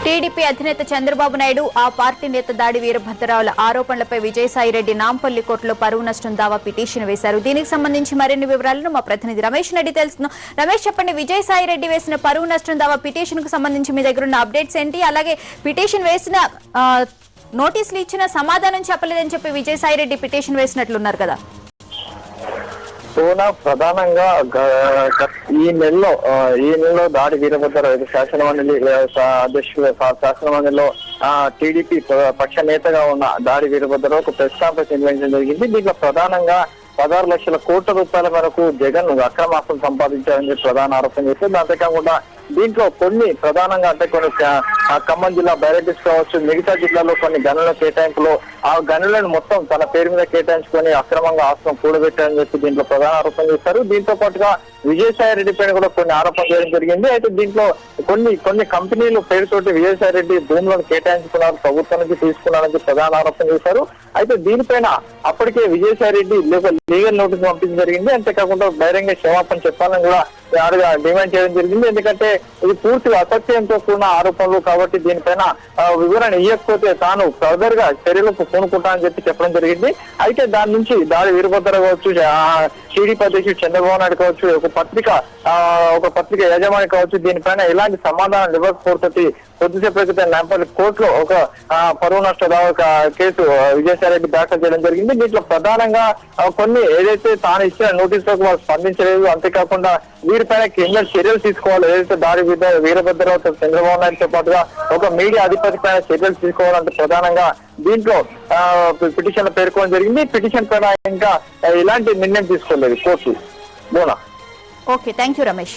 TDP అధినేత చంద్రబాబు నాయుడు ఆ party నేత దాడి వీరభద్రరావుల ఆరోపణలపై విజయసాయిరెడ్డి నాంపల్లి కోర్టులో పరువు నష్టం దావా పిటిషన్ వేశారు. దీనికి సంబంధించి మరిన్ని వివరాలను మా ప్రతినిధి రమేష్ రెడ్డి తెలుసుకున్నాం. రమేష్, చెప్పండి, విజయసాయిరెడ్డి వేసిన పరువు నష్టం దావా పిటిషన్ కు సంబంధించి మీ దగ్గర ఉన్న అప్డేట్స్ ఏంటి? అలాగే పిటిషన్ వేసిన నోటీసులు ఇచ్చిన సమాధానం చెప్పలేదని చెప్పి విజయసాయిరెడ్డి పిటిషన్ వేసినట్లున్నారు కదా. ప్రధానంగా ఈ నెలలో దాడి వీరభద్రరావు శాసనమండలి అధ్యక్షుడు శాసనమండలిలో టీడీపీ పక్ష నేతగా ఉన్న దాడి వీరభద్రరావు ఒక ప్రెస్ కాన్ఫరెన్స్ నిర్వహించడం జరిగింది. దీంట్లో ప్రధానంగా 16 లక్షల కోట్ల రూపాయల వరకు జగన్ అక్రమాస్తం సంపాదించారని ప్రధాన ఆరోపణ చేశారు. అంతేకాకుండా దీంట్లో కొన్ని ప్రధానంగా అంటే కొన్ని ఖమ్మం జిల్లా బ్యారేజెస్ కావచ్చు, మిగతా జిల్లాలో కొన్ని గనుల కేటాయింపులో ఆ గనులను మొత్తం తన పేరు మీద కేటాయించుకొని అక్రమంగా ఆస్తం కూడబెట్టారని చెప్పి దీంట్లో ప్రధాన ఆరోపణ చేశారు. దీంతో పాటుగా విజయసాయిరెడ్డి పైన కూడా కొన్ని ఆరోపణలు చేయడం జరిగింది. అయితే దీంట్లో కొన్ని కంపెనీలు పేరుతోటి విజయసాయిరెడ్డి భూములను కేటాయించుకున్నారు, ప్రభుత్వం నుంచి తీసుకున్నారని ప్రధాన ఆరోపణ చేశారు. అయితే దీనిపైన అప్పటికే విజయసాయిరెడ్డి లీగల్ నోటీస్ పంపించడం జరిగింది. అంతేకాకుండా బహిరంగ క్షమాపణ చెప్పాలని కూడా డిమాండ్ చేయడం జరిగింది. ఎందుకంటే ఇది పూర్తిగా అసత్యంతో కూడిన ఆరోపణలు కాబట్టి దీనిపైన వివరణ ఇవ్వకపోతే తాను ఫర్దర్ గా చర్యలకు పూనుకుంటానని చెప్పి చెప్పడం జరిగింది. అయితే దాని నుంచి దాడి వీరభద్రరావు కావచ్చు, టీడీపీ అధ్యక్షుడు చంద్రబాబు నాయుడు కావచ్చు, ఒక పత్రిక యజమాని కావచ్చు, దీనిపైన ఎలాంటి సమాధానం ఇవ్వకపోతే కొద్దిసేపు క్రితం నాంపల్లి కోర్టులో ఒక పరువు నష్ట దావా కేసు విజయసాయిరెడ్డి దాఖలు చేయడం జరిగింది. దీంట్లో ప్రధానంగా కొన్ని ఏదైతే తాను ఇచ్చిన నోటీసులకు వాళ్ళు స్పందించలేదు, అంతేకాకుండా వీరిపైన క్రిమినల్ చర్యలు తీసుకోవాలి, ఏదైతే దాడి వీరభద్రరావు చంద్రబాబు నాయుడుతో పాటుగా ఒక మీడియా అధిపతి పైన చర్యలు తీసుకోవాలంటే ప్రధానంగా దీంట్లో పిటిషన్ పేర్కొనడం జరిగింది. పిటిషన్ పైన ఇంకా ఇలాంటి నిర్ణయం తీసుకోలేదు court. Okay, thank you Ramesh.